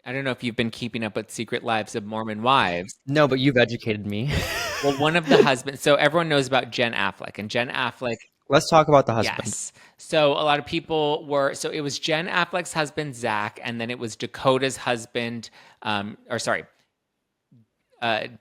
I don't know if you've been keeping up with Secret Lives of Mormon Wives. No, but you've educated me. Well, one of the husbands, so everyone knows about Jen Affleck, and Jen Affleck, Let's talk about the husband. yes. So a lot of people were, so it was Jen Affleck's husband, Zach, and then it was Dakota's husband, or sorry,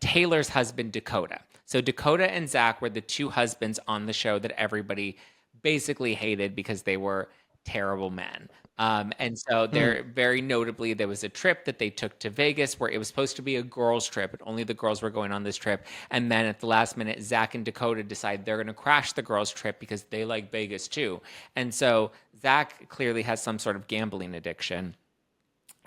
Taylor's husband, Dakota. So Dakota and Zach were the two husbands on the show that everybody basically hated because they were terrible men. And so Hmm. there, very notably, there was a trip that they took to Vegas where it was supposed to be a girls' trip, but only the girls were going on this trip. And then at the last minute, Zach and Dakota decide they're going to crash the girls' trip because they like Vegas too. And so Zach clearly has some sort of gambling addiction,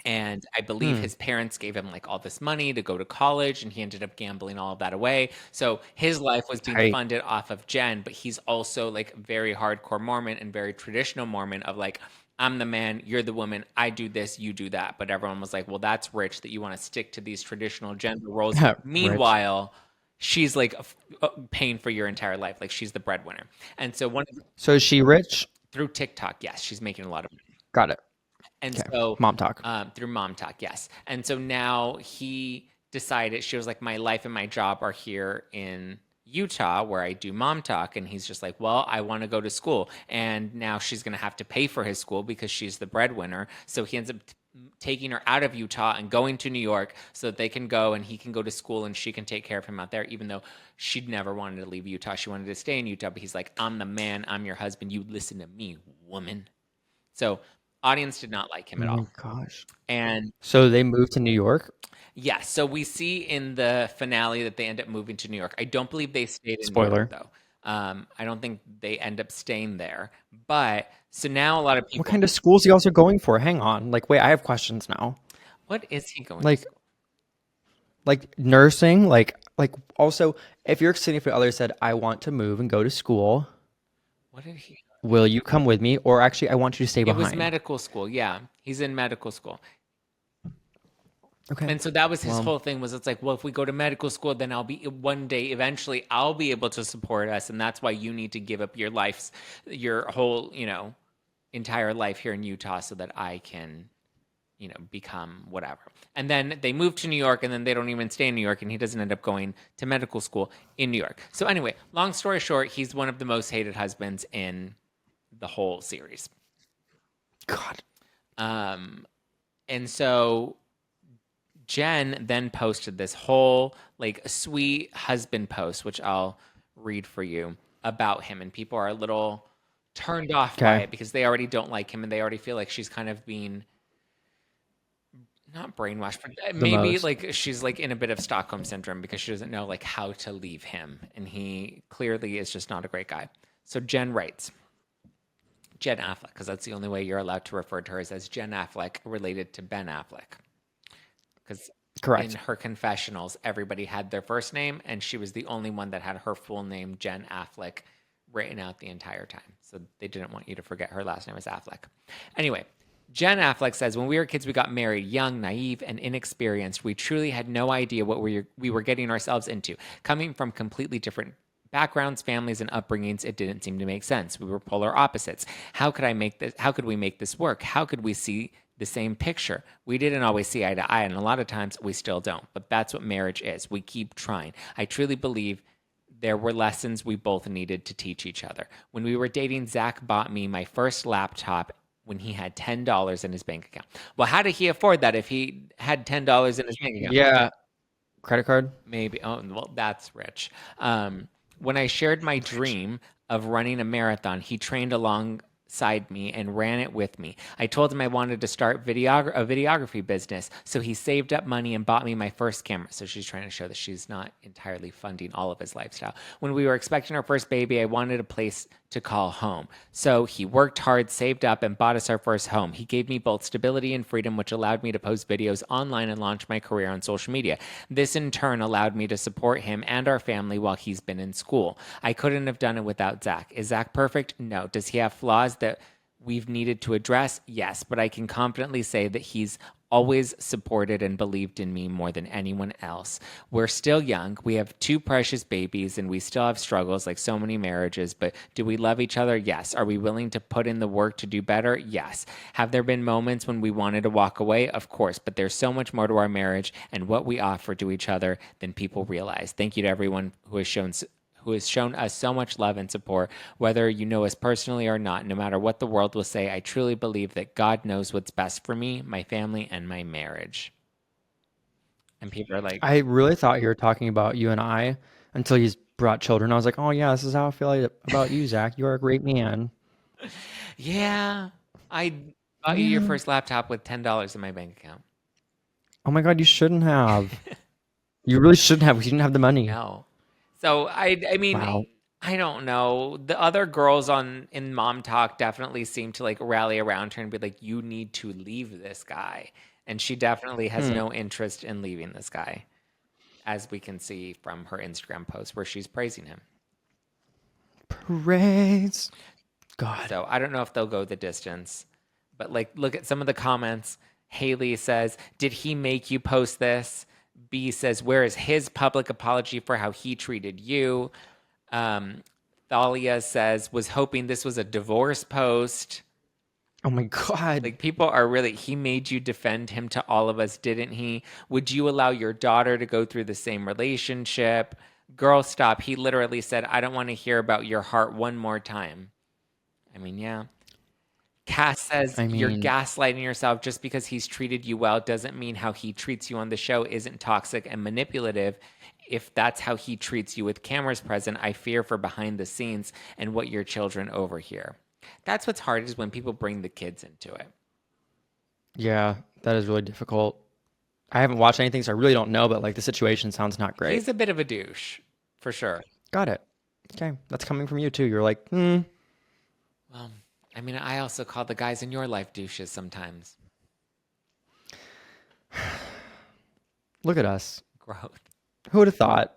and I believe Hmm. his parents gave him like all this money to go to college, and he ended up gambling all of that away. So his life was being Tight. funded off of Jen, but he's also like very hardcore Mormon and very traditional Mormon of like, I'm the man, you're the woman, I do this, you do that. But everyone was like, well, that's rich that you want to stick to these traditional gender roles. Rich. Meanwhile, she's like paying for your entire life. Like she's the breadwinner. And so So is she rich? through TikTok, yes, she's making a lot of money. Got it. And Okay. so Mom talk. through Mom Talk, yes. And so now he decided, she was like, my life and my job are here in Utah where I do Mom Talk. And he's just like, well, I want to go to school. And now she's going to have to pay for his school because she's the breadwinner. So he ends up taking her out of Utah and going to New York so that they can go and he can go to school and she can take care of him out there, even though she'd never wanted to leave Utah. She wanted to stay in Utah, but he's like, I'm the man, I'm your husband. You listen to me, woman. So audience did not like him Oh at my all. gosh. And So they moved to New York? yes, so we see in the finale that they end up moving to New York. I don't believe they stayed in New York Spoiler. though. I don't think they end up staying there. But so now a lot of What people, kind of schools you guys are going for? Hang on. Like, wait, I have questions now. what is he going to Like, school? nursing, also, if your significant other said, I want to move and go to school, What did he? will you come with me? Or actually, I want you to stay It was behind. medical school. Yeah, he's in medical school. Okay. And so that was his Well, whole thing was it's like, well, if we go to medical school, then I'll be one day eventually I'll be able to support us. And that's why you need to give up your life's, your whole, entire life here in Utah so that I can, become whatever. And then they move to New York and then they don't even stay in New York and he doesn't end up going to medical school in New York. So anyway, long story short, he's one of the most hated husbands in the whole series. God. Um, and so Jen then posted this whole like sweet husband post, which I'll read for you about him. And people are a little turned off by Okay. it because they already don't like him and they already feel like she's kind of being not brainwashed, but The maybe most. like she's like in a bit of Stockholm syndrome because she doesn't know like how to leave him. And he clearly is just not a great guy. So Jen writes, Jen Affleck, because that's the only way you're allowed to refer to her is as Jen Affleck related to Ben Affleck. Because in Correct. her confessionals, everybody had their first name, and she was the only one that had her full name, Jen Affleck, written out the entire time. So they didn't want you to forget her last name was Affleck. Anyway, Jen Affleck says, when we were kids, we got married young, naive, and inexperienced. We truly had no idea what we were getting ourselves into. Coming from completely different backgrounds, families, and upbringings, it didn't seem to make sense. We were polar opposites. How could we make this work? How could we see the same picture? We didn't always see eye to eye, and a lot of times we still don't. But that's what marriage is. We keep trying. I truly believe there were lessons we both needed to teach each other. When we were dating, Zach bought me my first laptop when he had $10 in his bank account. Well, how did he afford that if he had $10 in his bank account? Yeah. Credit card? Maybe. Oh, well, that's rich. When I shared my Rich. dream of running a marathon, he trained alongside me and ran it with me. I told him I wanted to start a videography business, so he saved up money and bought me my first camera. So she's trying to show that she's not entirely funding all of his lifestyle. When we were expecting our first baby, I wanted a place to call home. So he worked hard, saved up, and bought us our first home. He gave me both stability and freedom, which allowed me to post videos online and launch my career on social media. This in turn allowed me to support him and our family while he's been in school. I couldn't have done it without Zach. Is Zach perfect? No. Does he have flaws that we've needed to address? Yes, but I can confidently say that he's always supported and believed in me more than anyone else. We're still young. We have two precious babies and we still have struggles like so many marriages, but do we love each other? Yes. Are we willing to put in the work to do better? Yes. Have there been moments when we wanted to walk away? Of course, but there's so much more to our marriage and what we offer to each other than people realize. Thank you to everyone who has shown us so much love and support, whether you know us personally or not. No matter what the world will say, I truly believe that God knows what's best for me, my family, and my marriage. And people are like, I really thought you were talking about you and I until you brought children. I was like, oh yeah, this is how I feel about you, Zach. You are a great man. yeah, I bought you your Yeah. first laptop with $10 in my bank account. Oh my God, you shouldn't have. You really shouldn't have because you didn't have the money. No. So I mean, Wow. I don't know. The other girls on in Mom Talk definitely seem to like rally around her and be like, "You need to leave this guy." And she definitely has Hmm. no interest in leaving this guy, as we can see from her Instagram post where she's praising him. Praise God. So I don't know if they'll go the distance, but like, look at some of the comments. Haley says, "Did he make you post this?" B says, "Where is his public apology for how he treated you?" Um, Thalia says, "Was hoping this was a divorce post." Oh my God. Like, people are really, he made you defend him to all of us, didn't he? Would you allow your daughter to go through the same relationship? Girl, stop. He literally said, I don't want to hear about your heart one more time. I mean, yeah. Cass says, I you're mean, gaslighting yourself. Just because he's treated you well doesn't mean how he treats you on the show isn't toxic and manipulative. If that's how he treats you with cameras present, I fear for behind the scenes and what your children overhear. That's what's hard is when people bring the kids into it. yeah, that is really difficult. I haven't watched anything, so I really don't know, but like the situation sounds not great. He's a bit of a douche, for sure. Got it. Okay. That's coming from you too. You're like, hmm, Well, I mean, I also call the guys in your life douches sometimes. look at us. Growth. Who would have thought?